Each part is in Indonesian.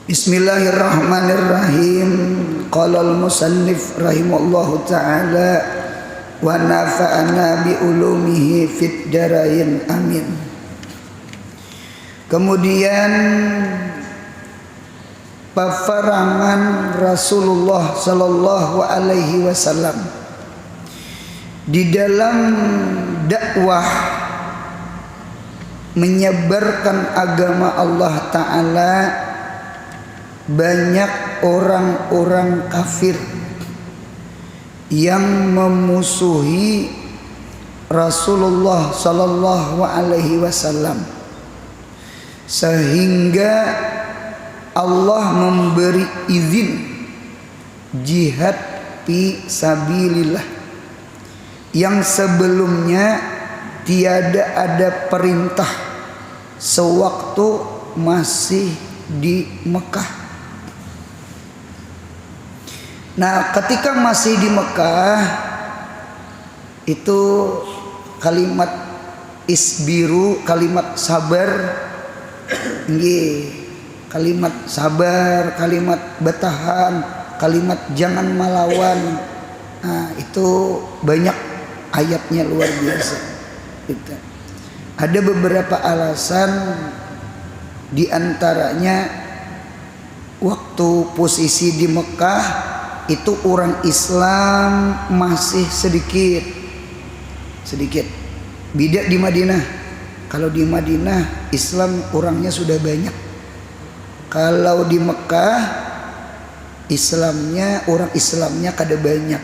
Bismillahirrahmanirrahim. Qala al-musannif rahimallahu ta'ala wa nafa'ana bi ulumihi fid darain amin. Kemudian peperangan Rasulullah sallallahu alaihi wasallam di dalam dakwah menyebarkan agama Allah Ta'ala. Banyak orang-orang kafir yang memusuhi Rasulullah sallallahu alaihi wasallam, sehingga Allah memberi izin jihad fi sabilillah yang sebelumnya tiada ada perintah sewaktu masih di Mekah. Nah, ketika masih di Mekah itu kalimat isbiru, kalimat sabar, kalimat sabar, kalimat bertahan, kalimat jangan melawan. Nah, itu banyak ayatnya luar biasa. Gitu. Ada beberapa alasan, di antaranya waktu posisi di Mekah itu orang Islam masih sedikit. Beda di Madinah. Kalau di Madinah Islam orangnya sudah banyak. Kalau di Mekah orang Islamnya kada banyak.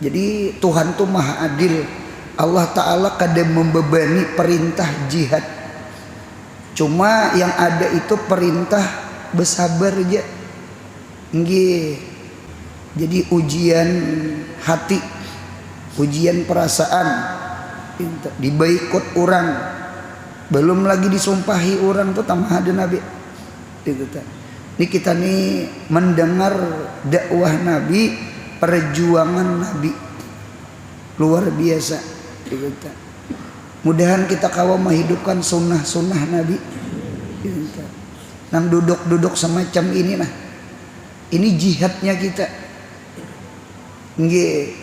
Jadi Tuhan tuh maha adil. Allah Ta'ala kada membebani perintah jihad. Cuma yang ada itu perintah bersabar aja. Jadi ujian hati, ujian perasaan, dibaikut orang, belum lagi disumpahi orang tuh tamah ada Nabi. Ini kita nih mendengar dakwah Nabi, perjuangan Nabi luar biasa. Mudahan kita kawa menghidupkan sunnah-sunnah Nabi. Nang duduk-duduk semacam ini nah. Ini jihadnya kita.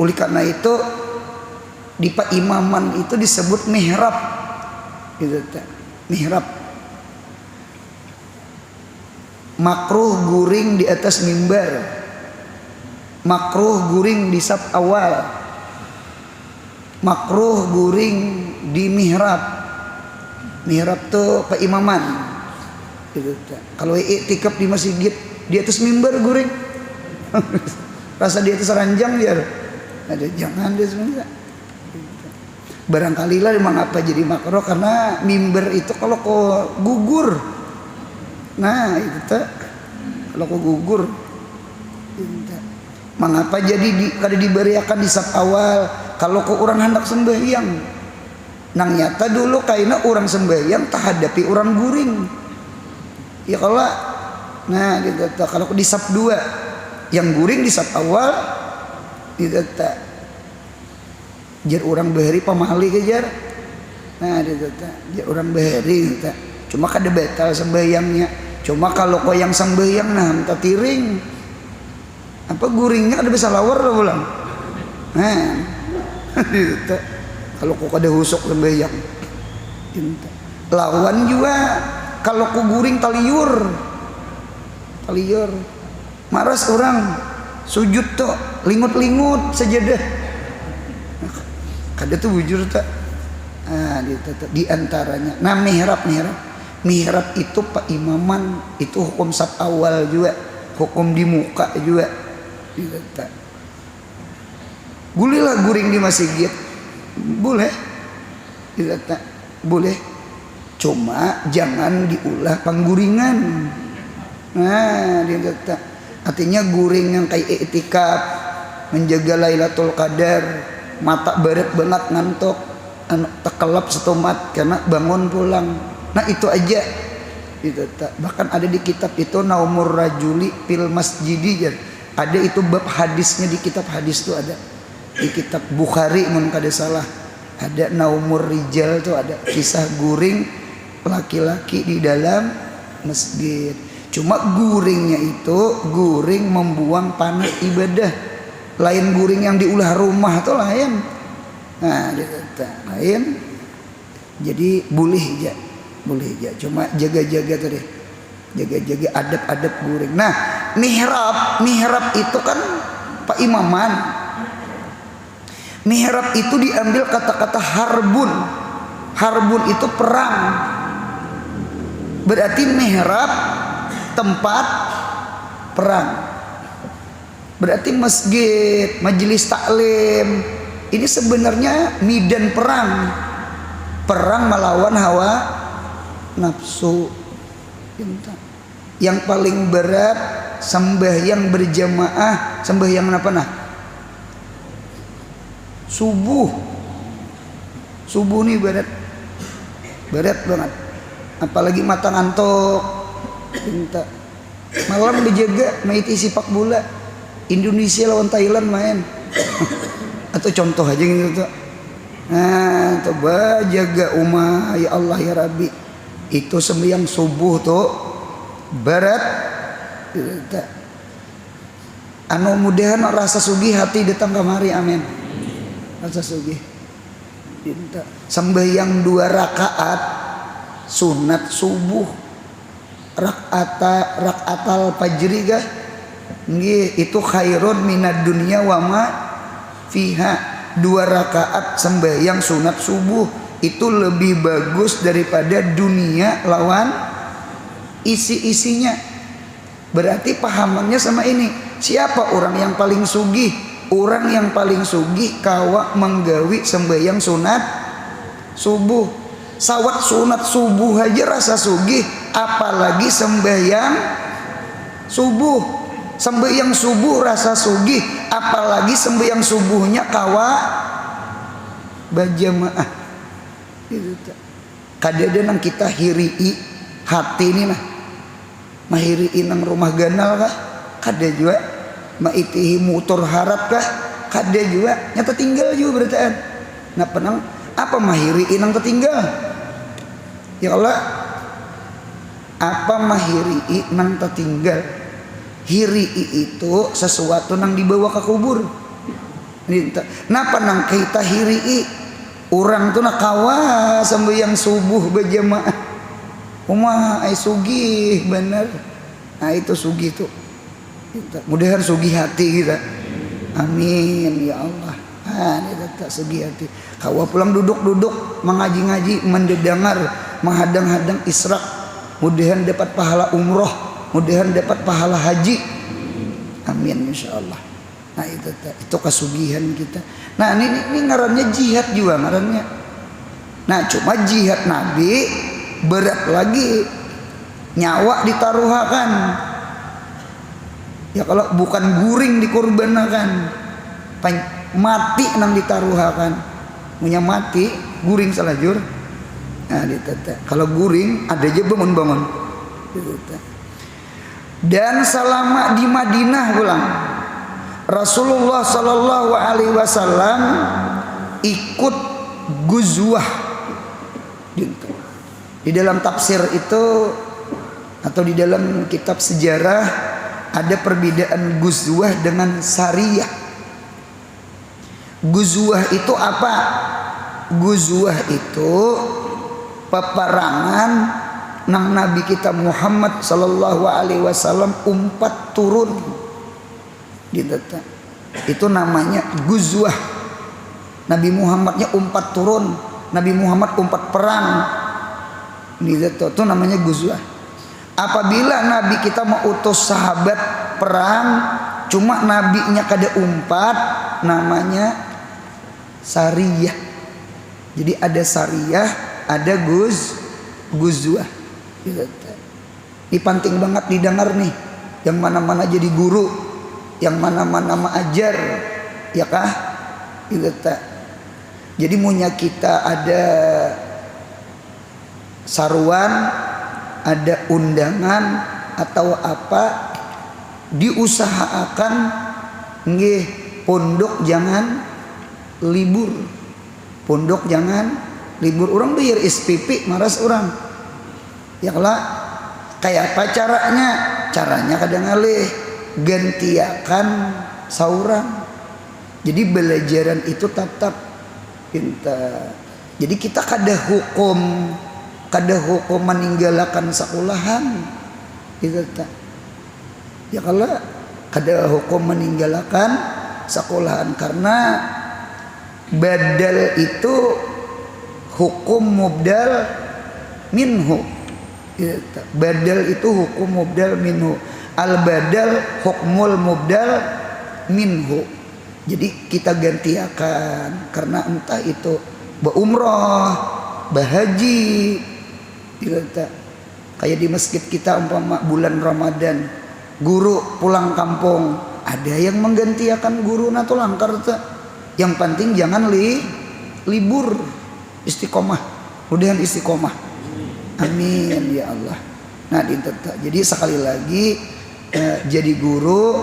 Oleh karena itu di imaman itu disebut mihrab. Mihrab. Makruh guring di atas mimbar. Makruh guring di saf awal. Makruh guring di mihrab. Mihrab tuh imaman. Kalau i'tikaf di masjid di atas mimbar guring, rasa di atas ranjang dia ada, jangan dia sebenarnya. Barangkali lah memang apa jadi makruh karena mimbar itu kalau kau gugur, nah itu kalau kau gugur, mengapa jadi kada diberiakan di saf awal kalau kau orang hendak sembahyang. Nang nyata dulu kaina orang sembahyang tak hadapi orang guring, ya kalau nah gitu. Kalau di saf 2 yang guring di saf awal gitu. Jar orang bahari pamali kejar. Nah gitu. Jar orang bahari gitu. Cuma kada batal sembahyangnya. Cuma kalau kau yang sembahyang nah minta tiring. Apa guringnya ada bisa lawar lah pulang. Nah gitu. Kalau kau kada husuk sembahyang. Gitu. Lawan juga kalau kau guring taliur maras orang sujud tuh lingut-lingut sajadah kada tuh bujur tak. Di antaranya nah mihrab itu imaman itu hukum saf awal juga, hukum di muka juga. Boleh lah guring di masjid, boleh boleh, cuma jangan diulah pangguringan. Nah, artinya guring yang kayak i'tikaf, menjaga Lailatul Qadar, mata baret banget ngantuk, tekelap setomat karena bangun pulang. Nah, itu aja. Bahkan ada di kitab itu Naumur Rajuli fil Masjidi. Ada itu bab hadisnya di kitab hadis itu ada. Di kitab Bukhari mun kada salah. Ada Naumur Rijal tuh ada kisah guring laki-laki di dalam masjid. Cuma guringnya itu guring membuang panah ibadah, lain guring yang diulah rumah tuh lain. Nah, lain. Jadi boleh aja. Cuma jaga-jaga tadi, jaga-jaga adab-adab guring. Nah, mihrab itu kan Pak Imaman. Mihrab itu diambil kata-kata harbun. Harbun itu perang. Berarti mihrab tempat perang. Berarti masjid, majelis taklim ini sebenarnya medan perang. Perang melawan hawa nafsu. Yang paling berat sembahyang berjamaah, sembahyang apa nah? Subuh nih berat banget. Apalagi mata ngantuk. Malam dijaga maiti sepak bola Indonesia lawan Thailand main. Atau contoh aja gitu tuh. Nah, coba jaga umat ya Allah ya Rabbi. Itu sembahyang subuh tuh berat. Anu mudahan rasa sugih hati datang kamari, amin. Rasa sugih. Sembahyang 2 rakaat sunat subuh, rakaatal fajri kah? Nggih, itu khairun minad dunya wa ma fiha. 2 rakaat sembahyang sunat subuh itu lebih bagus daripada dunia lawan isi-isinya. Berarti pahamannya sama ini. Siapa orang yang paling sugih? Orang yang paling sugih kawa menggawi sembahyang sunat subuh. Sawat sunat subuh aja rasa sugih, apalagi sembahyang subuh. Sembahyang subuh rasa sugih, apalagi sembahyang subuhnya kawa berjamaah. Kadada nang kita hirii hati ini nah, mahiriin nang rumah ganal kah? Kada juga maitihi motor harap kah? Kada juga nyata tinggal juga berarti. Nah penang apa mahiriin nang tertinggal? Ya Allah, apa mahiri'i nang tertinggal? Hiri'i itu sesuatu nang dibawa ke kubur. Napa nang kita hiri'i? Orang tuh nak kawa sembahyang subuh berjamaah. Umah ai sugih bener. Nah itu sugih tuh. Mudahan sugih hati kita. Amin ya Allah. Ini tak sugih hati. Kawa pulang duduk-duduk mengaji-ngaji, mendedengar, menghadang-hadang israk. Mudahan dapat pahala umroh, mudahan dapat pahala haji. Amin insyaallah. Nah itu kesugihan kita. Nah ini ngarannya jihad juga ngarannya. Nah cuma jihad Nabi berat lagi, nyawa ditaruhakan. Ya kalau bukan guring dikorbankan, mati nang ditaruhakan. Punya mati guring salajur. Nah kalau guring ada aja bangun-bangun. Dan selama di Madinah pulang Rasulullah Sallallahu Alaihi Wasallam ikut guzwah. Di dalam tafsir itu atau di dalam kitab sejarah ada perbedaan guzwah dengan sariyah. Guzwah itu apa? Guzwah itu peperangan nang Nabi kita Muhammad Sallallahu Alaihi Wasallam umpat turun. Itu namanya guzwah. Nabi Muhammadnya umpat turun, Nabi Muhammad umpat perang. Itu namanya guzwah. Apabila Nabi kita mau utus sahabat perang, cuma nabinya kada umpat, namanya sariyah. Jadi ada sariyah, ada guzwah. Ini penting banget didengar nih. Yang mana-mana jadi guru, yang mana-mana mengajar, ya kah? Jadi munya kita ada saruan, ada undangan atau apa, diusahakan nggih pondok jangan libur. Pondok jangan libur. Orang bayar SPP maras orang. Ya lah Kayak apa caranya? Caranya kadang ngalih gantiakan saurang. Jadi belajaran itu tetap pinta. Jadi kita kada hukum meninggalkan sekolahan. Itu tak. Ya kalau kada hukum meninggalkan sekolahan karena badal itu hukum mubdal minhu. Badal itu hukum mubdal minhu. Al badal hukmul mubdal minhu. Jadi kita gantiakan karena entah itu berumrah, berhaji, kayak di masjid kita umpama bulan Ramadan, guru pulang kampung, ada yang menggantiakan guru nato langkar tuh. Yang penting jangan libur, istiqomah, mudahan istiqomah, amin ya Allah. Nah jadi sekali lagi jadi guru,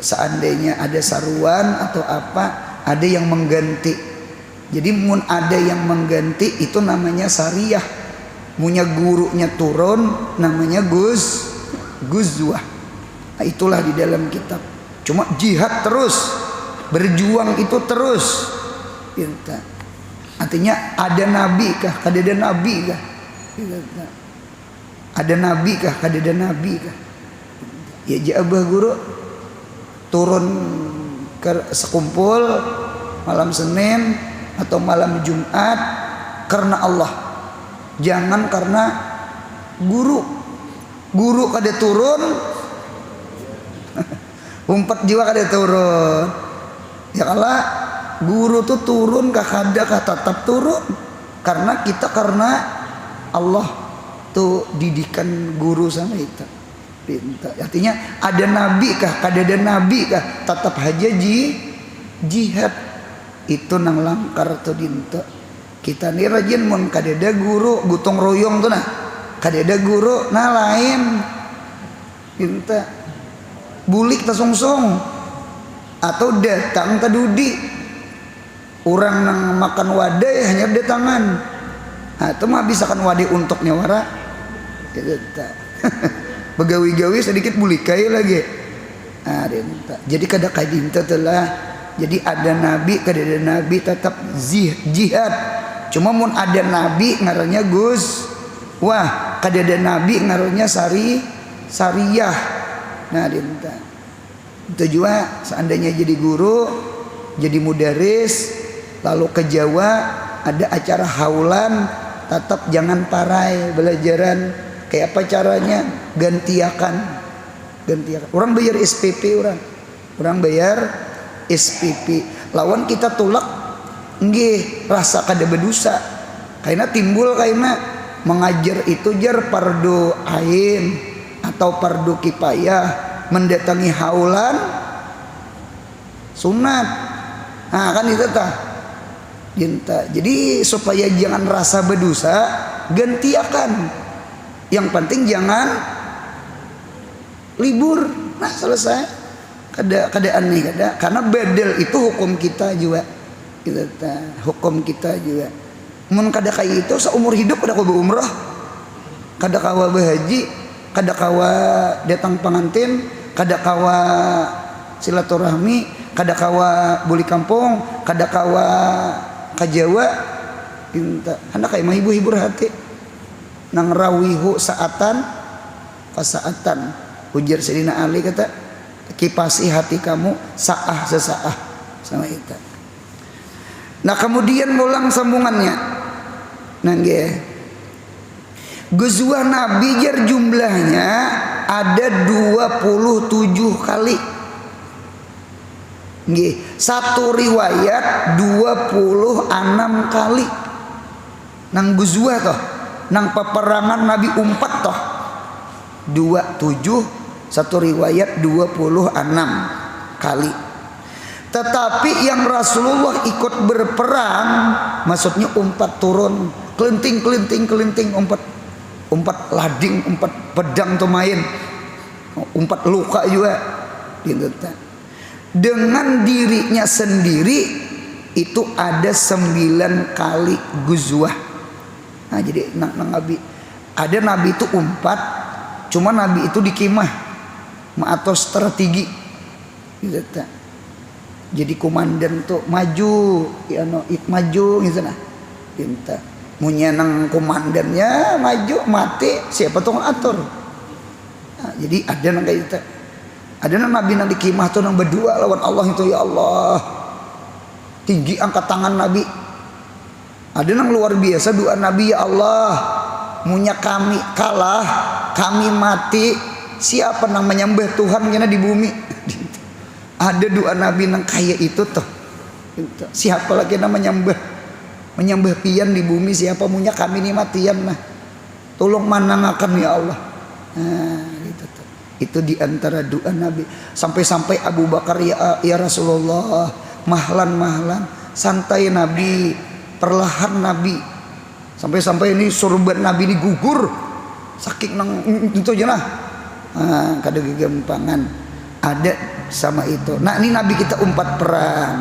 seandainya ada saruan atau apa, ada yang mengganti. Jadi mun ada yang mengganti itu namanya sariyah. Munya gurunya turun namanya guzwah. Nah, itulah di dalam kitab. Cuma jihad terus, berjuang itu terus. Artinya ada nabi kah? Kada ada nabi kah? Ada nabi kah? Kada ada nabi kah? Ya jabah guru turun ke sekumpul malam Senin atau malam Jumat karena Allah, jangan karena guru kada turun umpat jiwa kada turun. Ya kalau guru tuh turun kah kada kah tetap turun karena Allah tuh didikan guru sama itu. Artinya ada nabi kah kada ada nabi kah tetap aja jihad itu nang langkar tuh dinta. Kita nih rajin mun kadeda guru gotong royong tuh nah, kadeda guru nah lain dinta bulik tasungsung atau datang tadudi orang nang makan wadai hanya datangan. Nah itu mah bisa kan wadai untuk nyawara dinta. Begawi-gawi sedikit bulikai lagi. Nah dinta. Jadi kada kadinta telah. Jadi ada nabi, kada ada nabi tetap jihad. Cuma mun ada nabi ngarannya wah kada ada nabi ngarannya sariyah. Nah dinta. Itu juga seandainya jadi guru, jadi mudaris, lalu ke Jawa ada acara haulan, tetap jangan parai belajaran. Kayak apa caranya? Gantiakan. Orang bayar SPP orang bayar SPP. Lawan kita tolak rasa kada berdosa. Karena timbul karena mengajar itu jar fardu ain atau fardu kifayah, mendatangi haulan sunat. Nah kan itu tah. Jadi supaya jangan rasa berdosa, gantiakan. Yang penting jangan libur. Nah selesai. Kada aneh kada, karena badal itu hukum kita juga. Hukum kita juga. Mun kada kayak itu seumur hidup kada kawa berumrah, kada kawa berhaji, kada kawa datang pengantin, kada kawa silaturahmi, kada kawa buli kampung, kada kawa ka Jawa. Hendak kayak mah hibur hati. Nang rawihu saatan pasaatan. Ujar Sayyidina Ali kata, kipasi hati kamu saah sesaah sama itu. Nah kemudian mulang sambungannya. Nangge Guzwah Nabi jar jumlahnya ada 27 kali. Nggih, satu riwayat 26 kali. Nang guzwah toh, nang peperangan Nabi umpat toh. 27 satu riwayat 26 kali. Tetapi yang Rasulullah ikut berperang, maksudnya umpat turun, kelinting umpat lading, umpat pedang tuh main, umpat luka juga. Dengan dirinya sendiri itu ada 9 kali guzwah. Nah jadi nang Nabi Ada nabi itu umpat, cuma nabi itu dikimah atau strategi gitu. Jadi komandan tuh maju, ya no, maju gitu nah. Pinta munyenang komandannya maju mati, siapa tuh ngatur. Nah, jadi ada nang kayak gitu. Ada nang nabi nang dikimah tuh nang berdua lawan Allah itu, ya Allah. Tinggi angkat tangan nabi. Ada nang luar biasa doa nabi, ya Allah. Munya kami kalah, kami mati, siapa nang menyembah Tuhan kena di bumi. Ada doa nabi nang kayak itu tuh. Siapa lagi nang menyembah pian di bumi, siapa munya kami ini matian nah. Tolong manangakan ya Allah. Nah, gitu tuh. Itu diantara doa nabi. Sampai-sampai Abu Bakar, ya Rasulullah, mahlan santai nabi, perlahan nabi. Sampai-sampai ini sorban nabi ini gugur saking nang itu aja nah. Kada gegampangan ada sama itu. Nah ini nabi kita umpat perang.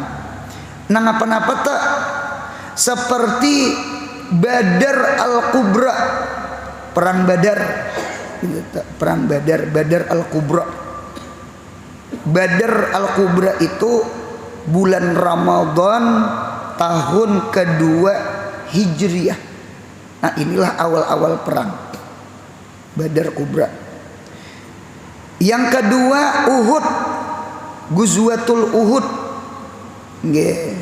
Nang apa-apa tak seperti Badar Al-Kubra, perang Badar. Perang Badar Al-Kubra. Badar Al-Kubra itu bulan Ramadan tahun kedua Hijriah. Nah inilah awal-awal perang Badar Kubra. Yang kedua Uhud, Guzwatul Uhud. Nggih,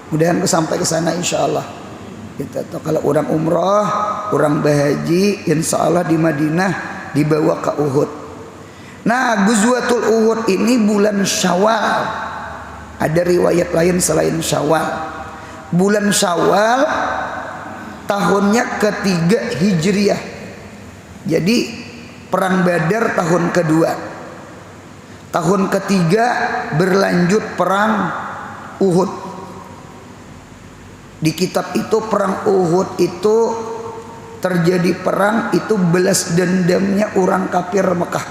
mudahan sampai ke sana insyaallah. Kita tahu kalau orang umroh, orang berhaji, insyaallah di Madinah dibawa ke Uhud. Nah, Guzwatul Uhud ini bulan Syawal. Ada riwayat lain selain Syawal. Bulan Syawal tahunnya ketiga Hijriah. Jadi perang Badar tahun kedua. Tahun ketiga berlanjut perang Uhud. Di kitab itu perang Uhud itu terjadi perang itu belas dendamnya orang kafir Mekah.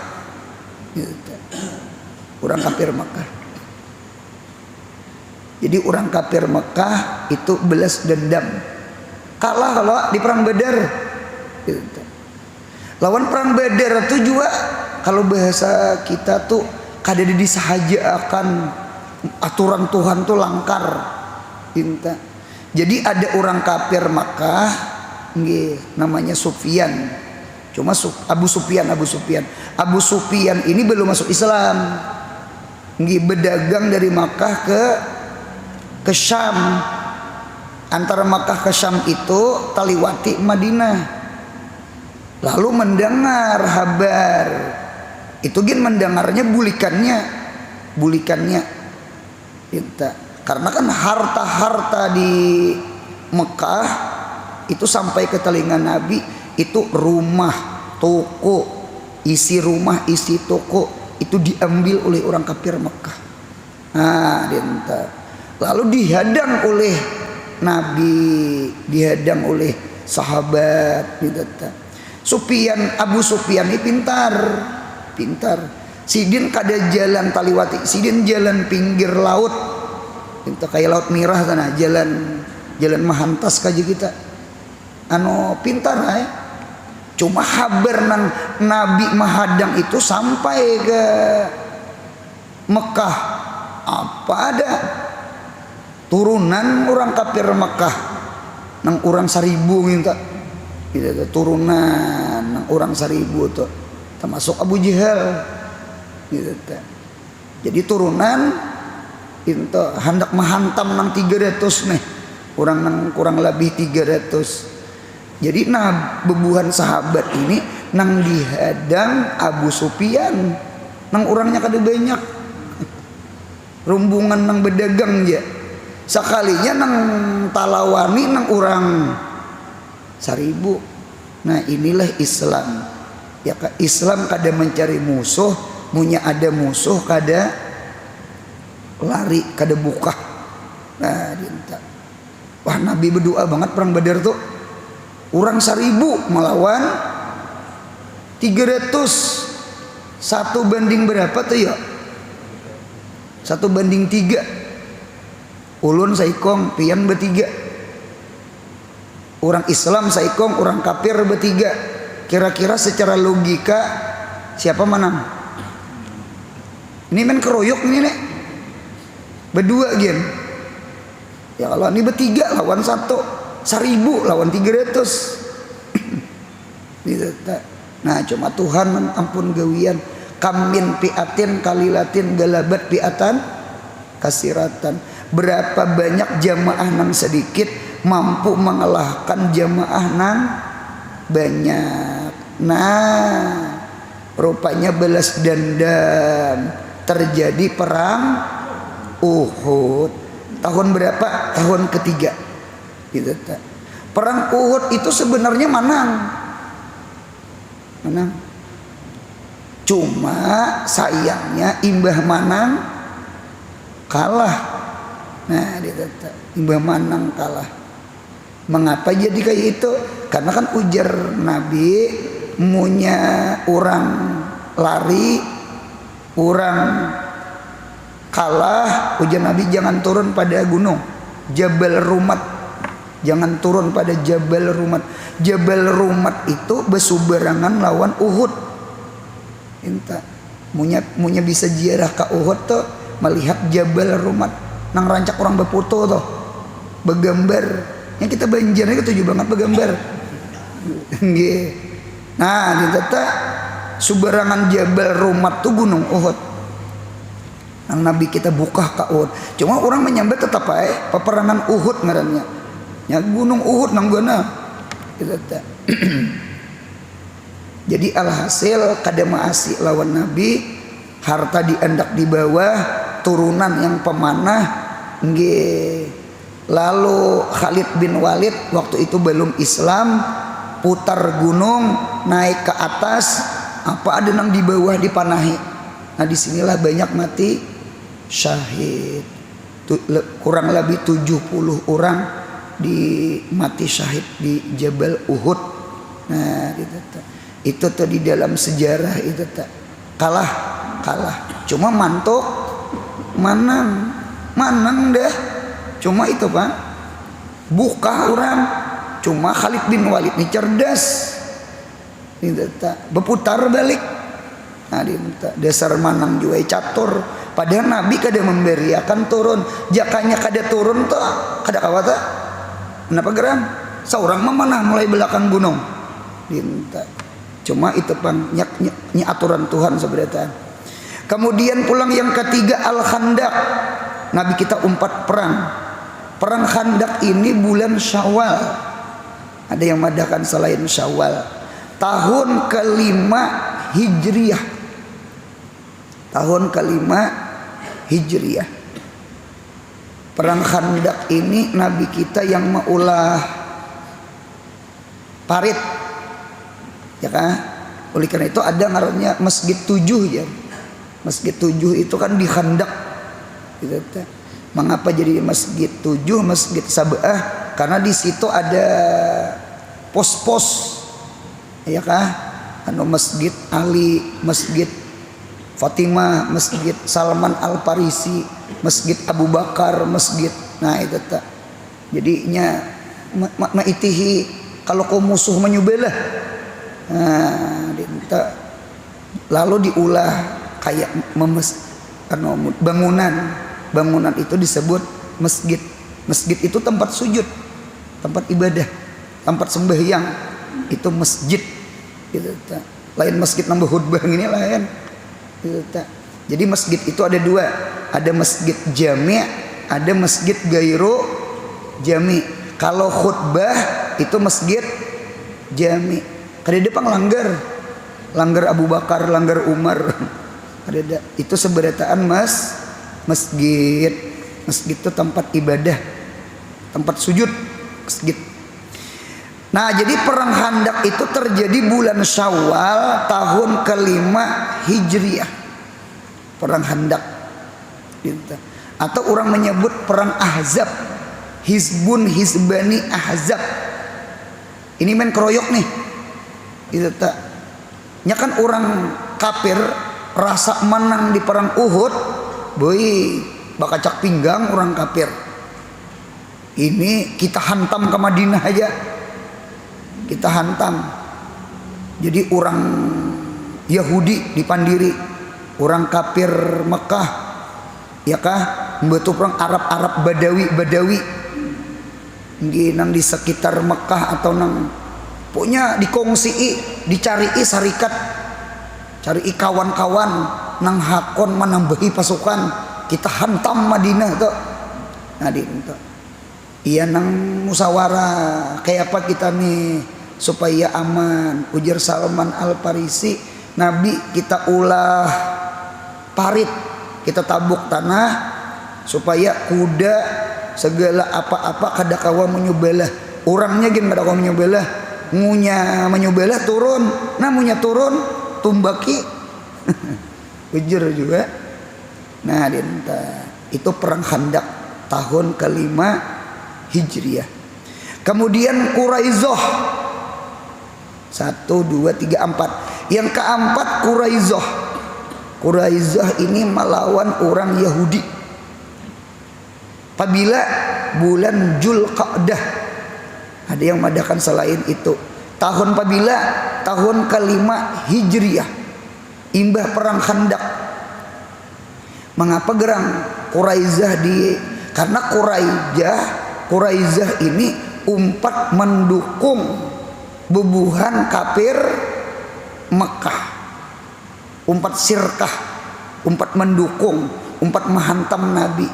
Orang kafir Mekah. Jadi orang kafir Mekah itu belas dendam. Kalah kalau di perang Badar. Lawan perang Badar itu juga kalau bahasa kita tuh kada disahaja akan aturan Tuhan tuh langkar. Inta. Jadi ada orang kafir Makkah, namanya Sufyan. Cuma Abu Sufyan. Abu Sufyan ini belum masuk Islam. Berdagang dari Makkah ke Syam. Antara Makkah ke Syam itu taliwati Madinah. Lalu mendengar kabar. Itu mendengarnya bulikannya. Karena kan harta-harta di Mekah itu sampai ke telinga Nabi, itu rumah, toko, isi rumah, isi toko itu diambil oleh orang kafir Mekah. Nah, lalu dihadang oleh Nabi, dihadang oleh sahabat. Abu Sufyan ini pintar. Sidin kada jalan taliwati, sidin jalan pinggir laut. Itu kayak laut Mirah sana, jalan mahantas kaji kita. Pintar ya. Cuma habar nang Nabi mahadang itu sampai ke Mekah. Apa ada turunan orang kafir Mekah nang orang 1000 minta. Gitu, turunan nang orang 1000 tuh. Termasuk Abu Jahal. Gitu. Jadi turunan itu hendak menghantam nang 300 nih, orang nang kurang lebih 300. Jadi bebuhan sahabat ini nang dihadang Abu Sufyan, nang orangnya kada banyak, rombongan nang berdagang ya. Sekalinya nang talawani nang orang 1000. Nah inilah Islam. Ya Islam kada mencari musuh, punya ada musuh kada lari, kada buka. Nah, wah Nabi berdoa banget perang Badar tuh. Orang 1000 melawan 300. 1 banding berapa tuh ya? 1:3. Ulun saikong, pian bertiga. Orang Islam saikong, orang kafir bertiga. Kira-kira secara logika siapa menang? Ini main keroyok ini nih. Berdua gen. Ya kalau ini bertiga lawan 1.000 lawan 300. Nah cuma Tuhan ampun gawian. Kamin piatin kalilatin galabat piatan kasiratan. Berapa banyak jamaah nang sedikit mampu mengalahkan jamaah nang banyak. Nah rupanya balas dendam terjadi perang Uhud. Tahun berapa? Tahun ketiga gitu. Perang Uhud itu sebenarnya menang. Cuma sayangnya imbah manang kalah. Nah imbah manang kalah. Mengapa jadi kayak itu? Karena kan ujar Nabi, munya orang lari, orang kalah, ujar Nabi jangan turun pada gunung Jabal Rumat. Jangan turun pada Jabal Rumat. Jabal Rumat itu besubarangan lawan Uhud. Inta munya bisa ziarah ke Uhud tuh melihat Jabal Rumat. Nang rancak orang beputo tuh begambar. Yang kita banjarnya ketujuh banget begambar. Nah di tata subarangan Jabal Rumat tuh gunung Uhud. Nang Nabi kita buka ke Uhud. Cuma orang menyambat tetap aja peperangan Uhud ngarannya. Ya gunung Uhud nang gana. Jadi alhasil kadama asih lawan Nabi, harta diandak di bawah, turunan yang pemanah. Lalu Khalid bin Walid waktu itu belum Islam, putar gunung naik ke atas, apa ada nang di bawah dipanahi. Nah disinilah banyak mati syahid. Kurang lebih 70 orang di mati syahid di Jabal Uhud. Nah itu tuh di dalam sejarah itu tak kalah. Cuma mantuk manang dah. Cuma itu Pak buka orang. Cuma Khalid bin Walid ini cerdas. Itu tak berputar balik. Nah dasar manang juga catur. Padahal Nabi kada memberiakan turun. Jakanya kada turun tuh kada kawata. Kenapa geram? Seorang memanah mulai belakang gunung. Dinta. Cuma itu Bang nyi aturan Tuhan sebenarnya. Kemudian pulang yang ketiga Al-Khandaq. Nabi kita umpat perang. Perang Khandaq ini bulan Syawal. Ada yang madakan selain Syawal. Tahun kelima Hijriah. Tahun kelima Hijriah. Perang Khandaq ini Nabi kita yang maulah parit. Ya kan? Oleh karena itu ada ngarannya Masjid 7 ya. Masjid 7 itu kan di Khandaq. Gitu. Mengapa jadi Masjid 7, Masjid Sab'ah? Karena di situ ada pos-pos. Ya kan? Anu Masjid Ali, Masjid Fatimah, Masjid Salman Al-Farisi, Masjid Abu Bakar, Masjid. Nah itu tak. Jadinya maitihi kalau kau musuh menyubelah. Nah, dinta. Lalu diulah kayak bangunan itu disebut masjid. Masjid itu tempat sujud, tempat ibadah, tempat sembahyang. Itu masjid. Gitu tak. Lain masjid nambah khutbah ini lain. Jadi masjid itu ada dua. Ada masjid jami', ada masjid gairu jami'. Kalau khutbah itu masjid jami'. Kada depan langgar Abu Bakar, langgar Umar. Ada itu seberataan masjid. Masjid itu tempat ibadah, tempat sujud, masjid. Nah jadi perang Khandaq itu terjadi bulan Syawal tahun kelima Hijriah. Perang Khandaq atau orang menyebut perang Ahzab. Hizbun Hizbani Ahzab. Ini main keroyok nih. Itu tak. Nya kan orang kafir rasa menang di perang Uhud, boy bakacak pinggang orang kafir. Ini kita hantam ke Madinah aja. Kita hantam. Jadi orang Yahudi dipandiri, orang kafir Mekah, ya kah? Betul orang Arab Badawi, nang di sekitar Mekah atau nang punya dikongsi, dicari syarikat, cari kawan-kawan nang hakon menambahi pasukan, kita hantam Madinah tuh. Nah itu, iya nang musyawarah kayak apa kita nih supaya aman. Ujar Salman Al Farisi, Nabi kita ulah parit, kita tabuk tanah supaya kuda segala apa-apa kada kawa menyobelah. Orangnya gin kada kawa menyobelah, ngunya menyobelah turun, namunya turun tumbaki. Ujar juga. Nah itu perang Khandaq tahun ke-5 Hijriah. Kemudian Quraizoh 1, 2, 3, 4. Yang keempat Quraizoh. Quraizoh ini melawan orang Yahudi. Apabila bulan Zulqa'dah. Ada yang mengadakan selain itu. Tahun apabila tahun ke-5 Hijriah. Imbah perang Khandaq. Mengapa gerang Quraizah karena Quraizah ini umpat mendukung bubuhan kafir Mekah, umpat sirkah, umpat mendukung, umpat menghantam Nabi.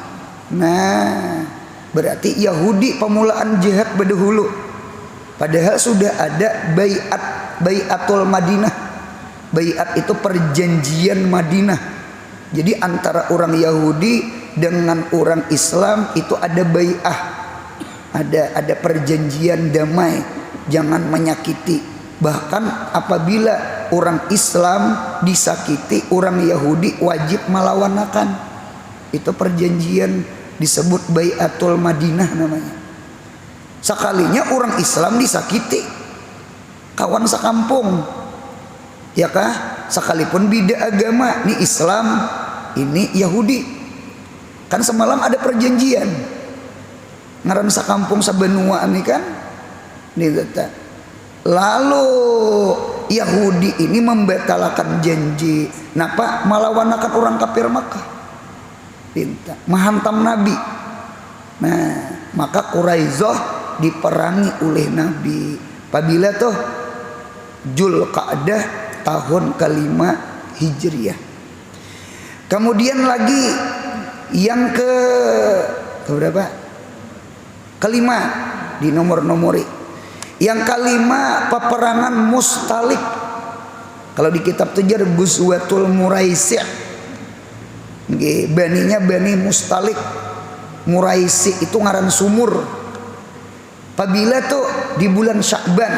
Nah berarti Yahudi pemulaan jihad berdahulu, padahal sudah ada baiatul Madinah. Baiat itu perjanjian Madinah. Jadi antara orang Yahudi dengan orang Islam itu ada bai'ah, ada perjanjian damai, jangan menyakiti. Bahkan apabila orang Islam disakiti, orang Yahudi wajib melawanakan. Itu perjanjian disebut bai'atul Madinah namanya. Sekalinya orang Islam disakiti, kawan sekampung, ya kah? Sekalipun beda agama, ini Islam, ini Yahudi. Kan semalam ada perjanjian. Ngaran sakampung sabenua ini kan. Lalu Yahudi ini membatalkan janji. Napa? Melawanakan orang kafir Makkah. Menghantam Nabi. Nah, maka Quraizoh diperangi oleh Nabi. Apabila tuh Zulqa'dah tahun ke-5 Hijriah. Kemudian lagi yang ke berapa? Kelima di nomor-nomori. Yang kelima peperangan Mustalik. Kalau di kitab Tujar Ghuzwatul Muraisi'. Baninya Bani Mustalik. Muraisi itu ngaran sumur. Apabila tuh di bulan Sya'ban.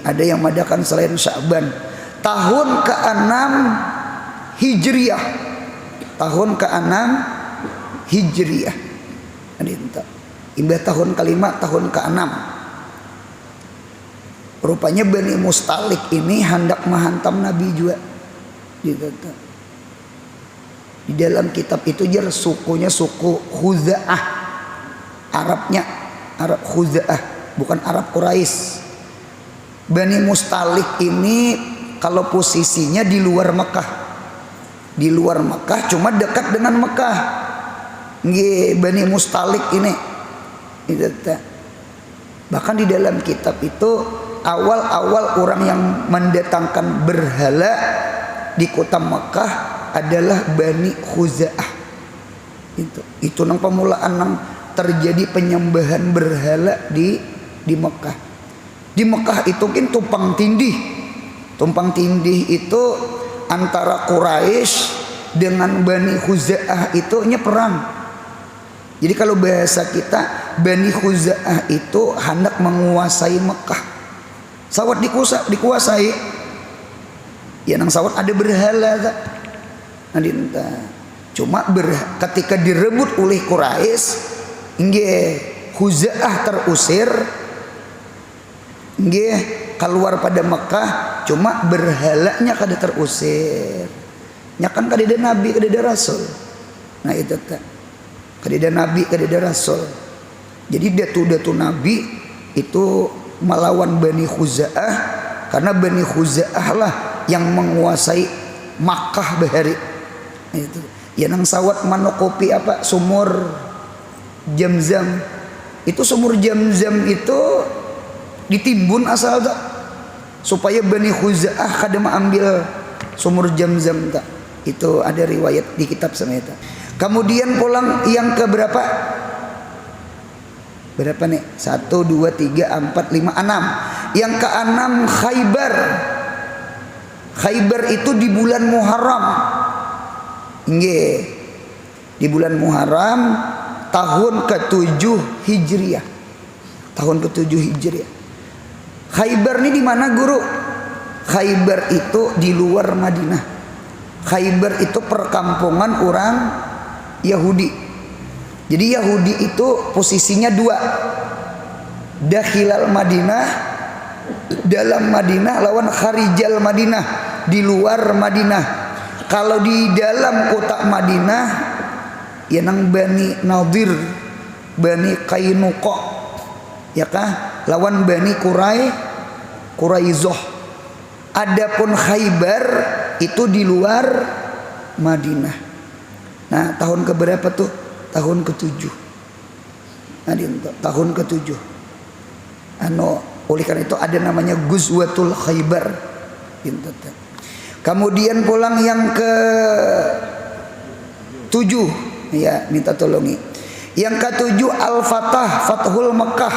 Ada yang madakan selain Sya'ban. Tahun ke-6 Hijriah. Tahun ke-6 Hijriah. Imbah tahun ke-5, tahun ke-6. Rupanya Bani Mustalik ini hendak menghantam Nabi juga. Di dalam kitab itu sukunya suku Khuza'ah. Arabnya Arab Khuza'ah, bukan Arab Quraisy. Bani Mustalik ini kalau posisinya di luar Mekah. Di luar Mekah cuma dekat dengan Mekah. Bani Mustalik ini. Bahkan di dalam kitab itu awal-awal orang yang mendatangkan berhala di kota Mekah adalah Bani Khuza'ah. Itu nang pemulaan nang terjadi penyembahan berhala di Mekah. Di Mekah itu kan tumpang tindih. Tumpang tindih itu antara Quraisy dengan Bani Khuza'ah itu perang. Jadi kalau bahasa kita, Bani Khuza'ah itu hendak menguasai Mekah. Sawat dikuasai. Ya nang sawat ada berhala tak? Cuma ketika direbut oleh Quraisy, Khuza'ah terusir, keluar pada Mekah, cuma berhalanya kada terusir. Nya kan kada ada nabi, kada ada rasul. Nah itu tak. Kada ada nabi, kada ada rasul. Jadi datu-datu nabi itu melawan Bani Khuza'ah karena Bani Khuza'ah lah yang menguasai Makkah bahari itu. Ya nang sawat manokopi apa sumur Zamzam. Itu sumur Zamzam itu ditimbun asal tak supaya Bani Khuza'ah kada ambil sumur Zamzam tak. Itu ada riwayat di kitab sama itu. Kemudian pulang yang ke berapa? Berapa nih? 1, 2, 3, 4, 5, 6. Yang ke-6 Khaybar. Khaybar itu di bulan Muharram. Nggih. Di bulan Muharram tahun ke-7 Hijriah. Tahun ke-7 Hijriah. Khaybar ini di mana, Guru? Khaybar itu di luar Madinah. Khaybar itu perkampungan orang Yahudi. Jadi Yahudi itu posisinya dua. Dakhilal Madinah, dalam Madinah, lawan kharijal Madinah, di luar Madinah. Kalau di dalam kota Madinah ya nang Bani Nadir, Bani Qainuqa, ya kah? Lawan Bani Quraizoh. Adapun Khaybar itu di luar Madinah. Nah, tahun keberapa tuh? Tahun ke-7. Nah, tahun ke-7. Oleh karena itu ada namanya Ghuzwatul Khaybar. Kemudian pulang yang ke-7, ya minta tolongi. Yang ke-7 Al-Fatah, Fathul Mekah.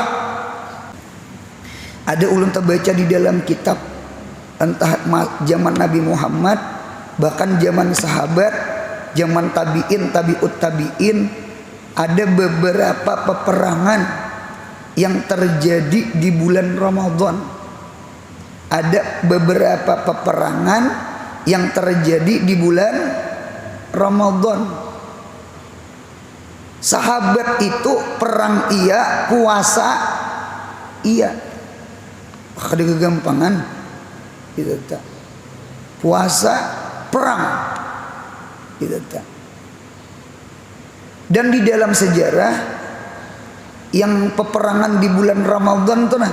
Ada ulun terbaca di dalam kitab entah zaman Nabi Muhammad, bahkan zaman sahabat, zaman tabi'in, tabi'ut tabi'in, ada beberapa peperangan yang terjadi di bulan Ramadan. Ada beberapa peperangan yang terjadi di bulan Ramadan. Sahabat itu perang iya, puasa iya. Ada kegampangan gitu tak. Puasa, perang gitu tak. Dan di dalam sejarah yang peperangan di bulan Ramadan tuh nah,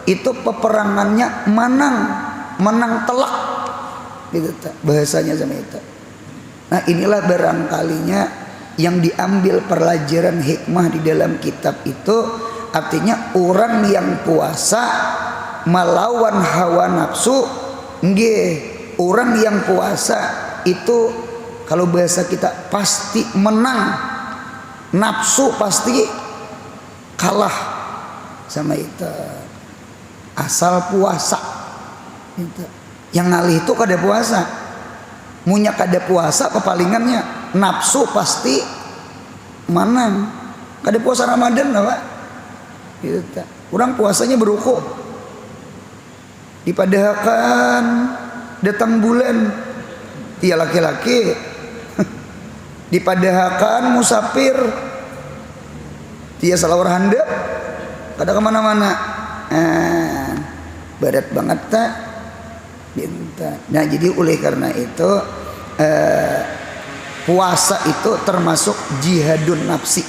itu peperangannya menang telak gitu tak, bahasanya sama itu. Nah, inilah barangkalinya yang diambil pelajaran hikmah di dalam kitab itu, artinya orang yang puasa melawan hawa nafsu, nggih, orang yang puasa itu kalau bahasa kita pasti menang, nafsu pasti kalah sama itu. Asal puasa itu. Yang ngalih itu kada puasa, munya kada puasa kepalingannya nafsu pasti menang. Kada puasa Ramadan lah Pak gitu. Orang puasanya beruku, dipadahakan datang bulan, iya laki-laki dipadahakan musafir, dia salawar handap, kada kemana-mana, barat banget tak binta. Nah, jadi oleh karena itu puasa itu termasuk jihadun nafsi,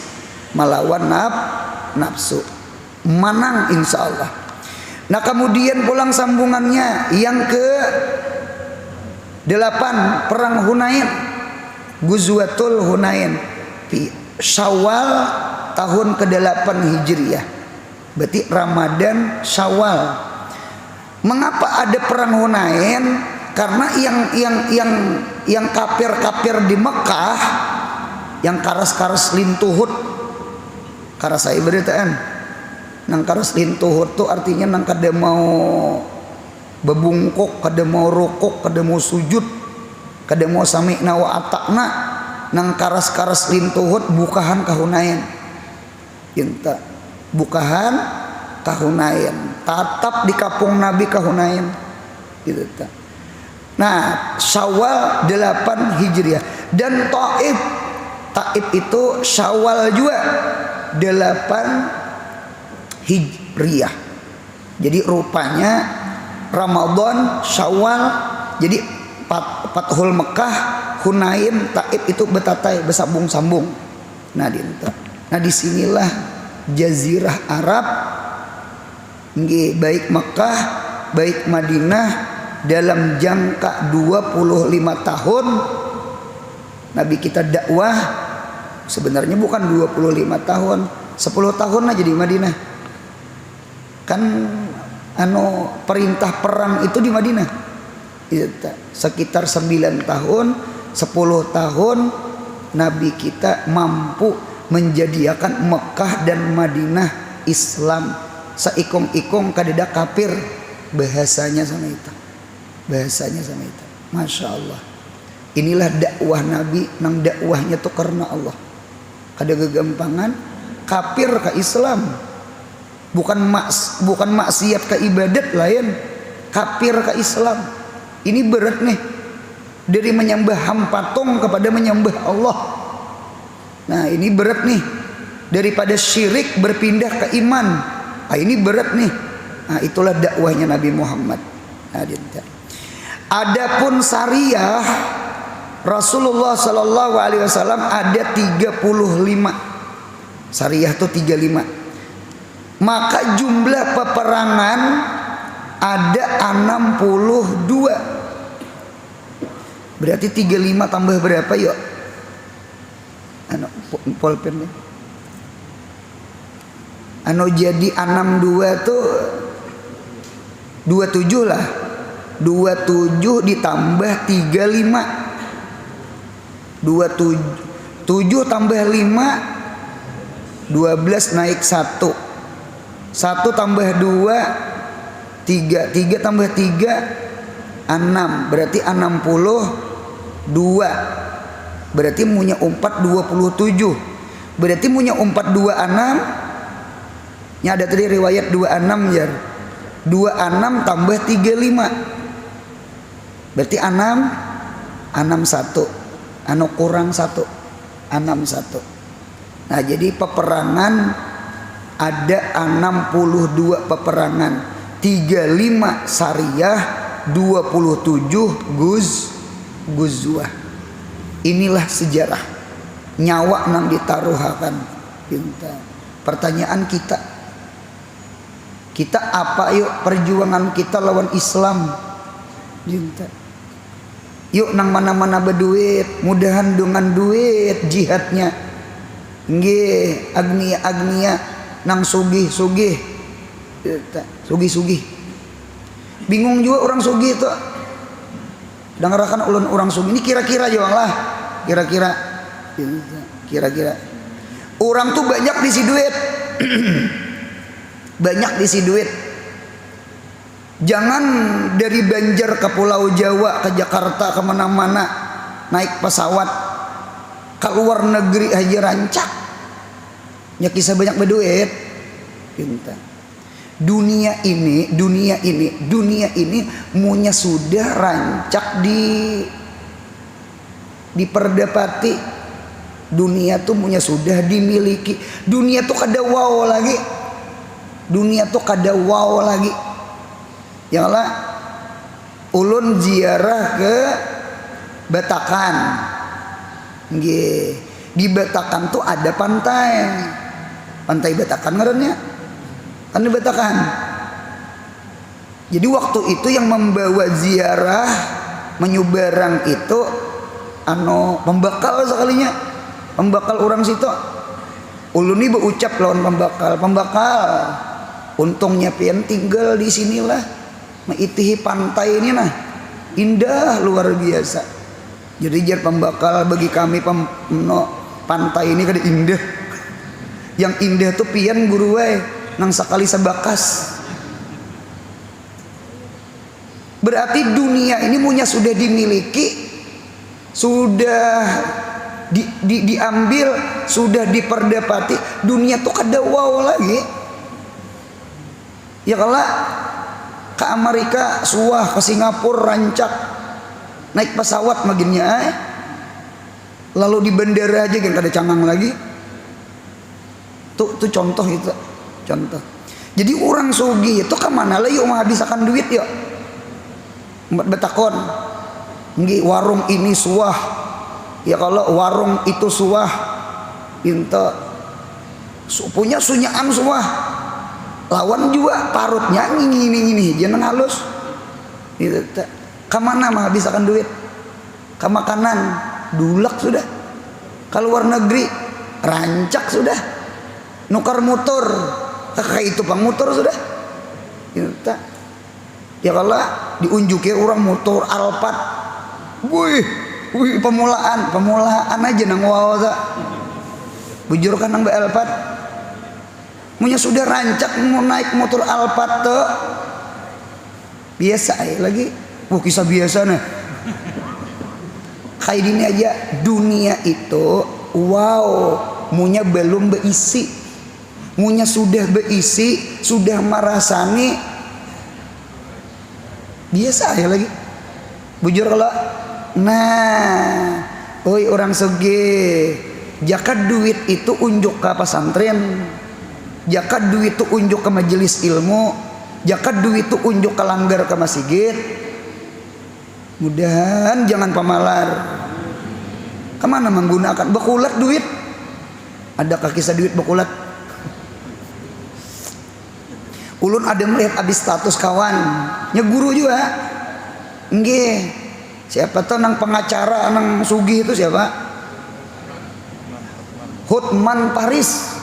melawan nafsu, menang insya Allah. Nah, kemudian pulang sambungannya yang ke-8 perang Hunain, Ghuzwatul Hunain, Syawal tahun ke-8 Hijriah. Berarti Ramadan Syawal. Mengapa ada perang Hunain? Karena yang kafir-kafir di Mekah, yang karas-karas lintuhut, karas saya beritaan. Nang karas lintuhut tuh artinya nang kada mau bebungkuk, kada mau rukuk, kada mau sujud, kada mau sami'na wa ata'na. Nang karas-karas lintuhut bukahan kahunain. Inta bukahan kahunain, tatap di kampung Nabi kahunain gitu ta. Nah, Syawal 8 Hijriah. Dan Taif itu Syawal juga 8 Hijriah. Jadi rupanya Ramadan, Syawal, jadi Fathul Mekah, Hunain, Taif itu betatai, bersambung-sambung. Nah, disinilah Jazirah Arab, baik Mekah baik Madinah dalam jangka 25 tahun Nabi kita dakwah. Sebenarnya bukan 25 tahun, 10 tahun aja di Madinah. Kan perintah perang itu di Madinah. Sekitar 9 tahun, 10 tahun Nabi kita mampu menjadikan Mekah dan Madinah Islam. Saikong-ikong kadeda kafir, bahasanya sama itu. Masya Allah. Inilah dakwah Nabi, nang dakwahnya tuh karena Allah. Kada kegampangan kafir ke Islam. Bukan maksiat ke ibadat lain, kafir ke Islam. Ini berat nih. Dari menyembah patung kepada menyembah Allah. Nah, ini berat nih. Daripada syirik berpindah ke iman. Nah, ini berat nih. Nah, itulah dakwahnya Nabi Muhammad. Adapun syariah Rasulullah Sallallahu Alaihi Wasallam ada 35. Syariah itu 35. Maka jumlah peperangan ada 62. Berarti 35 tambah berapa yuk? Pulpen nih. Jadi 62 tuh 27 lah. 27 ditambah 35. 7 tambah 5 12 naik 1. 1 tambah 2 3. 3 tambah 3 6. Berarti 62. Berarti punya 4 27. Berarti punya 4 26. Nya ada tadi riwayat 26 ya. 26 tambah 35. Berarti 61. Kurang 1. 61. Nah, jadi peperangan ada 62 peperangan. 35 syariah, 27 guzwah. Inilah sejarah. Nyawa nang ditaruhakan. Pertanyaan kita apa yuk perjuangan kita lawan Islam? Yuk nang mana-mana berduit, mudahan dengan duit jihadnya. Nggih, agnia nang sugih. Bingung juga orang sugih itu. Dengarakan ulun orang sugih ini kira-kira jual lah. Kira-kira. Orang tuh banyak diisi duit. Banyak diisi duit. Jangan dari Banjar ke Pulau Jawa, ke Jakarta, kemana-mana naik pesawat, ke luar negeri aja rancak. Ya kisah banyak berduit. Pintar. Dunia ini munya sudah rancak diperdapati. Dunia tuh munya sudah dimiliki. Dunia tuh kada wow lagi. Ya Allah, ulun ziarah ke Batakan. Nggih, di Batakan tuh ada pantai. Pantai Batakan ngarannya. Kan di Batakan. Jadi waktu itu yang membawa ziarah menyubarang itu pembakal sekalinya. Pembakal orang situ. Ulun ini berucap lawan pembakal. Untungnya pian tinggal di sinilah. Meitihi pantai ini nah indah luar biasa. Jadi jar pembakal bagi kami pantai ini kada indah. Yang indah tuh pian guru wae nang sakali sebakas. Berarti dunia ini punya sudah dimiliki, sudah diambil, sudah diperdapati. Dunia tuh kada wow lagi. Ya kalau ke Amerika suah, ke Singapura rancak, naik pesawat maginnya lalu di bandara aja kan kada cangang lagi. Tuh contoh itu, contoh. Jadi orang sugih itu kemana lah yuk menghabiskan duit yuk. Betakon, nggih warung ini suah, ya kalau warung itu suah, pinta punya sunyaan suah. lawan juga parutnya ngini jangan halus gitu. Kemana mah habiskan duit? Ke makanan dulak sudah, ke luar negeri rancak sudah, nukar motor kayak itu pang motor sudah gitu. Ya kalau diunjukin orang motor Alphard, wih pemulaan aja nang wow tak bujur kan nang Alphard punya sudah rancak mau naik motor Alphard tuh biasa ya lagi kisah biasa nih kayak gini aja. Dunia itu wow munya belum beisi, munya sudah beisi, sudah merasani biasa ya lagi bujur kalau orang sugih jakat duit itu unjuk ke pesantren, jakat duit itu unjuk ke majelis ilmu, jakat duit itu unjuk ke langgar ke masjid. Mudahan jangan pamalar. Kemana menggunakan bekulat duit? Adakah kisah duit bekulat? Ulun ada melihat abis status kawan nya guru juga nggih siapa tuh nang pengacara nang sugih itu siapa? Hotman Paris.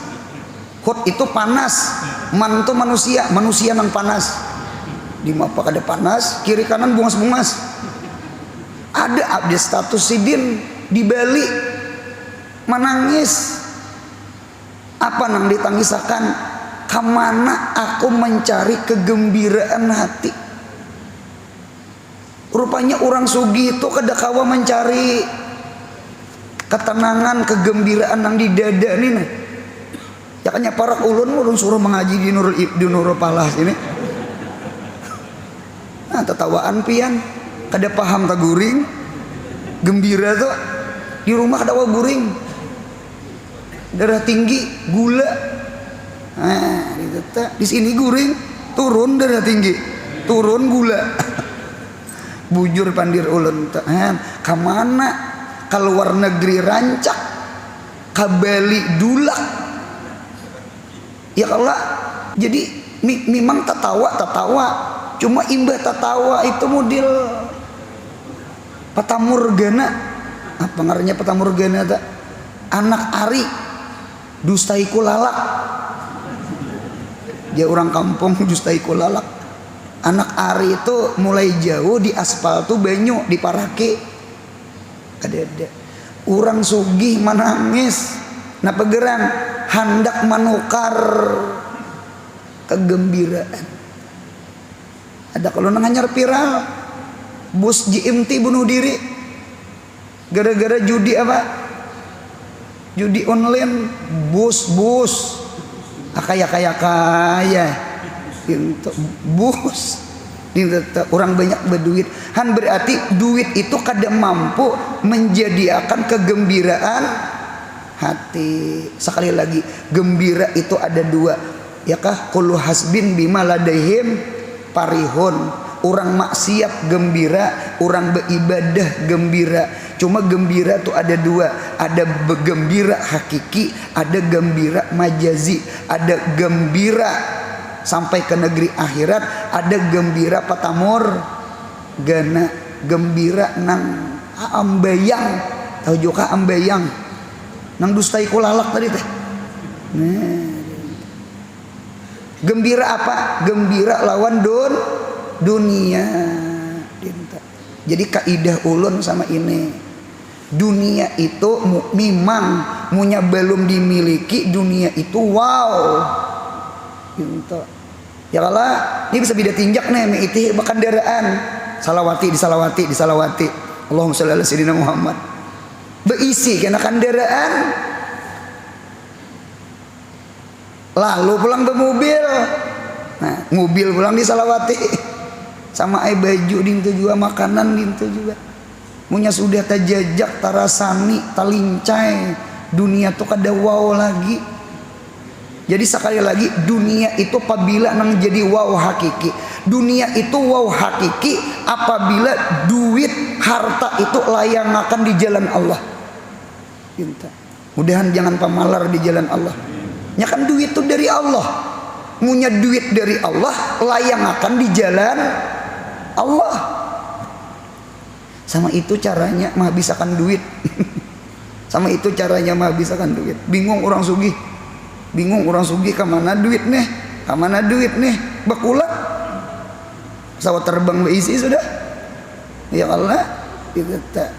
Hot itu panas, man itu manusia nang panas. Di mapa kada panas, kiri kanan bungas-bungas. Ada update status sidin di Bali menangis. Apa nang ditangisakan? Kemana aku mencari kegembiraan hati? Rupanya orang sugi itu kedakawa mencari ketenangan, kegembiraan yang di dada nih. Ya kan para ulun suruh mengaji di Nurul Palas ini. Nah, tetawaan pian, kada paham tak guring, gembira tuh di rumah kada guring, darah tinggi, gula. Nah, di sini guring, turun darah tinggi, turun gula. Bujur pandir ulun, kemana? Keluar negeri rancak, ke Bali dulak. Ya Allah, jadi memang tertawa, cuma imbah tertawa itu model fatamorgana. Apa ngaranya fatamorgana? Anak ari, dustaiku lalak. Dia orang kampung dustaiku lalak. Anak ari itu mulai jauh di aspal tuh banyu di parake. Ada orang sugih menangis. Napa gerang hendak menukar kegembiraan. Ada kalau nanganyar viral bus GMT bunuh diri gara-gara judi apa? Judi online, bus kaya itu bus orang banyak berduit. Han berarti duit itu kadang mampu menjadikan kegembiraan hati. Sekali lagi, gembira itu ada dua. Ya kah? Kullu hasbin bima ladaihim parihun. Orang maksiat gembira, orang beribadah gembira. Cuma gembira itu ada dua. Ada gembira hakiki, ada gembira majazi. Ada gembira sampai ke negeri akhirat, ada gembira patamor gana, gembira nang ambayang. Tahu juga ambayang nang dustai kulalak tadi teh. Gembira apa? Gembira lawan dunia. Jadi kaidah ulun sama ini, dunia itu memang munya belum dimiliki. Dunia itu wow gitu. Ya Allah, ini bisa beda tinjak nih meiti kendaraan salawati di salawati Allahumma sholli ala sayyidina Muhammad beisi kena kendaraan lalu pulang ke mobil. Nah, mobil pulang di salawati sama baju dintu juga, makanan dintu juga. Munya sudah tajajak tarasani talincai. Dunia tuh kada wow lagi. Jadi sekali lagi, dunia itu apabila nang jadi wow hakiki. Dunia itu wow hakiki apabila duit harta itu layangakan di jalan Allah. Mudahan jangan pamalar di jalan Allah. Ya kan duit itu dari Allah. punya duit dari Allah, layangakan di jalan Allah. Sama itu caranya menghabiskan duit. Sama itu caranya menghabiskan duit. Bingung orang sugih. Bingung orang sugih kemana duit nih? Kemana duit nih? Bakulat. Pesawat terbang berisi sudah. Ya Allah, kita.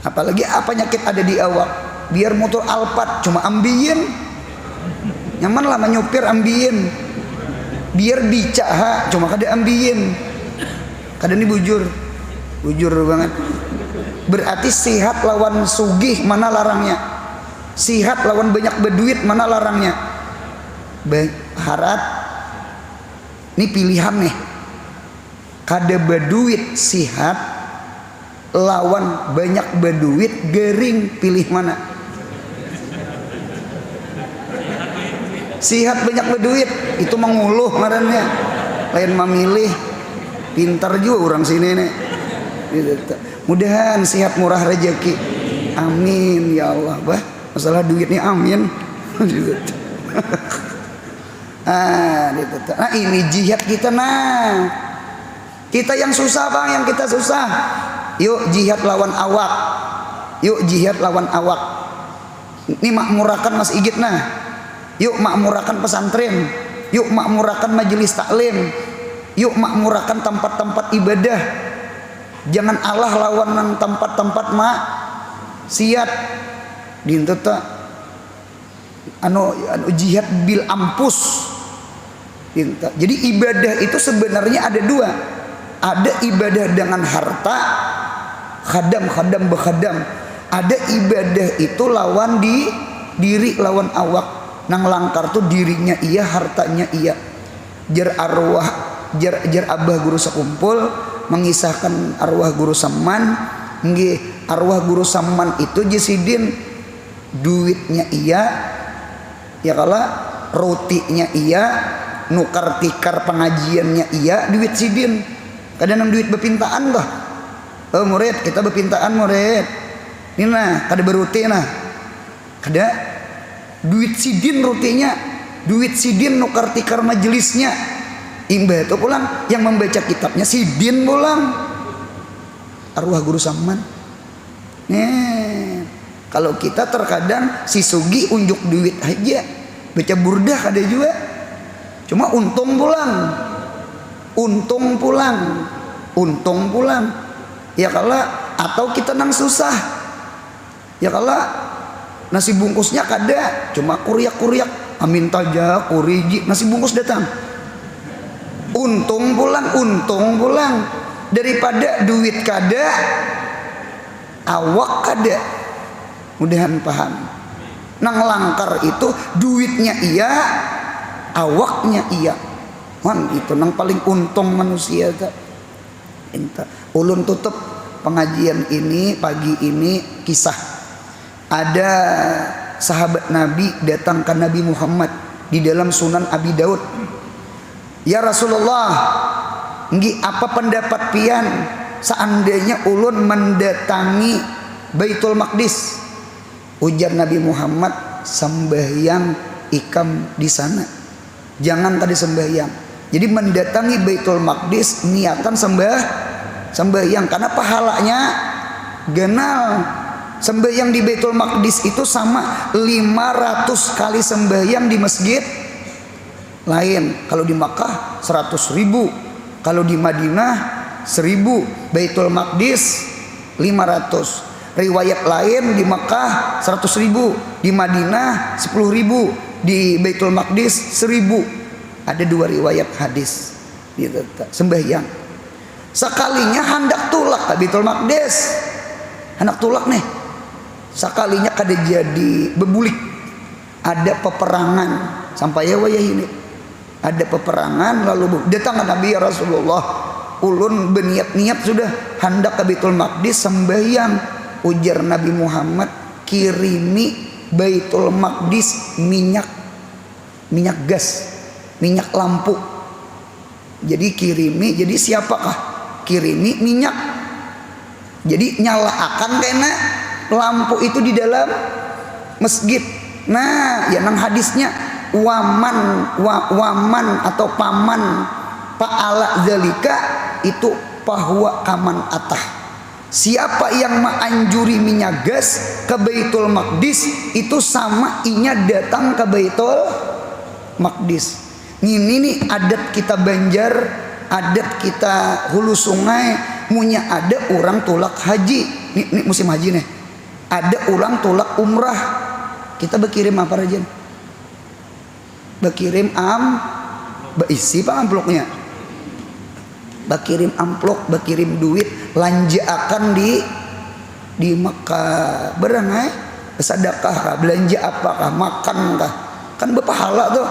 Apalagi apa penyakit ada di awak. Biar motor Alphard cuma ambien. Nyaman lah menyupir ambien. Biar bicara cuma kada ambien. Kada ini bujur banget. Berarti sihat lawan sugih mana larangnya? Sihat lawan banyak berduit mana larangnya? Harap ini pilihan nih. Kada berduit sihat lawan banyak berduit gering, pilih mana? Sihat banyak berduit itu menguluh ngarannya, lain memilih. Pintar juga orang sini nih. Mudahan sihat murah rezeki, amin ya Allah. Bah masalah duit nih amin. Nah ini jihad kita. Nah kita yang susah bang, yang kita susah. Yuk jihad lawan awak. Yuk jihad lawan awak. Ini makmurakan Mas Igit nah. Yuk makmurakan pesantren. Yuk makmurakan majelis taklim. Yuk makmurakan tempat-tempat ibadah. Jangan Allah lawan tempat-tempat maksiat. Dinten teh anu jihad bil ampus. Dinten. Jadi ibadah itu sebenarnya ada dua. Ada ibadah dengan harta, khadam bekhadam. Ada ibadah itu lawan di diri, lawan awak. Nang langkar tuh dirinya iya, hartanya iya. Jar arwah, jar abah guru sekumpul mengisahkan arwah guru Saman. Nggih, arwah guru Saman itu Jesidin duitnya iya, ya kala rotinya iya, nukar tikar pengajiannya iya, duit sidin. Kadang duit bepintaan bah. Oh murid, kita bepintaan murid. Ini nah, kada beruti nah. Kada duit sidin rutinya, duit sidin nukar tikar majelisnya. Imbah itu pulang yang membaca kitabnya sidin pulang. Arwah guru Saman. Kalau kita terkadang si sugi unjuk duit aja, baca burdah kada juga. Cuma untung pulang. Ya kala atau kita nang susah. Ya kala nasi bungkusnya kada, cuma kuriak amin taja kuriji nasi bungkus datang. Untung pulang daripada duit kada, awak kada. Mudahan paham. Nang langkar itu duitnya iya, awaknya iya. Man itu nang paling untung manusia ta. Ulun tutup pengajian ini pagi ini kisah. Ada sahabat Nabi datang ke Nabi Muhammad di dalam Sunan Abi Daud. Ya Rasulullah, nggih apa pendapat pian seandainya ulun mendatangi Baitul Maqdis? Ujar Nabi Muhammad, sembahyang ikam di sana. Jangan tadi sembahyang. Jadi mendatangi Baitul Maqdis niatan sembahyang karena pahalanya genal. Sembahyang di Baitul Maqdis itu sama 500 kali sembahyang di masjid lain. Kalau di Makkah 100.000, kalau di Madinah 1000, Baitul Maqdis 500. Riwayat lain di Makkah 100.000, di Madinah 10.000, di Baitul Maqdis 1000. Ada dua riwayat hadis. Sembahyang. Sekalinya hendak tulak ke Baitul Maqdis. Hendak tulak nih. Sekalinya kada jadi bebulik. Ada peperangan sampai ya wayah ini. Ada peperangan lalu datang ke Nabi ya Rasulullah. Ulun berniat-niat sudah hendak ke Baitul Maqdis sembahyang. Ujar Nabi Muhammad, kirimi Baitul Maqdis minyak gas, minyak lampu. Jadi kirimi, jadi siapakah? Kirimi minyak. Jadi nyalakan kena lampu itu di dalam masjid. Nah, ya nang hadisnya waman atau paman fa'ala zalika itu bahwa kaman atah. Siapa yang menganjuri minyagas ke Baitul Maqdis itu sama inya datang ke Baitul Maqdis. Ini nih adat kita Banjar, adat kita Hulu Sungai, punya ada orang tulak haji. Nih musim haji nih. Ada orang tulak umrah. Kita berkirim apa aja? Berkirim isi pak amploknya. Berkirim amplok, berkirim duit, lanjaakan di Mekah. Berangai sedekah, belanja apakah, makan kah? Kan berpahala tuh.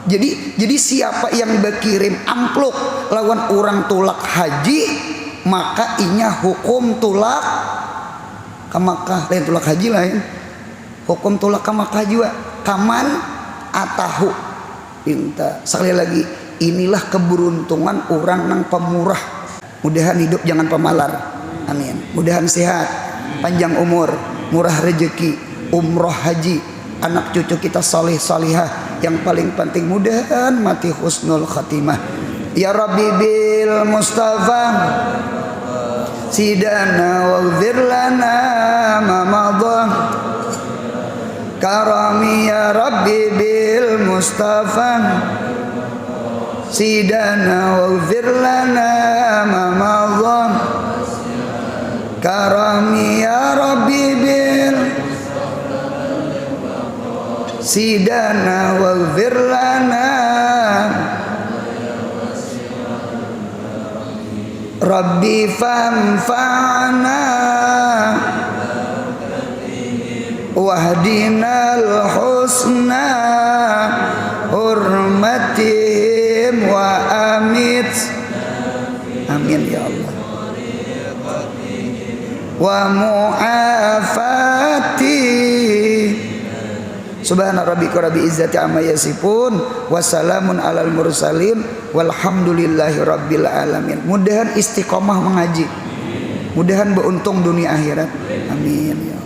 Jadi siapa yang berkirim amplok lawan orang tulak haji, maka inya hukum tulak ke Makkah. Lain tulak haji lain. Hukum tulak ke Makkah juga. Kaman atahu. Pinta. Sekali lagi, inilah keberuntungan orang nang pemurah. Mudahan hidup jangan pemalar. Amin. Mudahan sehat, panjang umur, murah rezeki, umroh haji, anak cucu kita saleh salihah. Yang paling penting mudahan mati husnul khatimah. Ya Rabbi bil Mustafa sidana waghfir lana ma madha karami ya Rabbi bil Mustafa sidana waghfir lana ma madha karami ya Rabbi bil sidana waghfir lana Rabbi famfa'na wahdinal husna hurmatihim wa amit. Amin ya Allah. Wa mu'afati subhana rabbika rabbil izzati amma yasifun wa salamun alal mursalin walhamdulillahi rabbil alamin. Mudahan istiqomah mengaji, mudahan beruntung dunia akhirat. Amin ya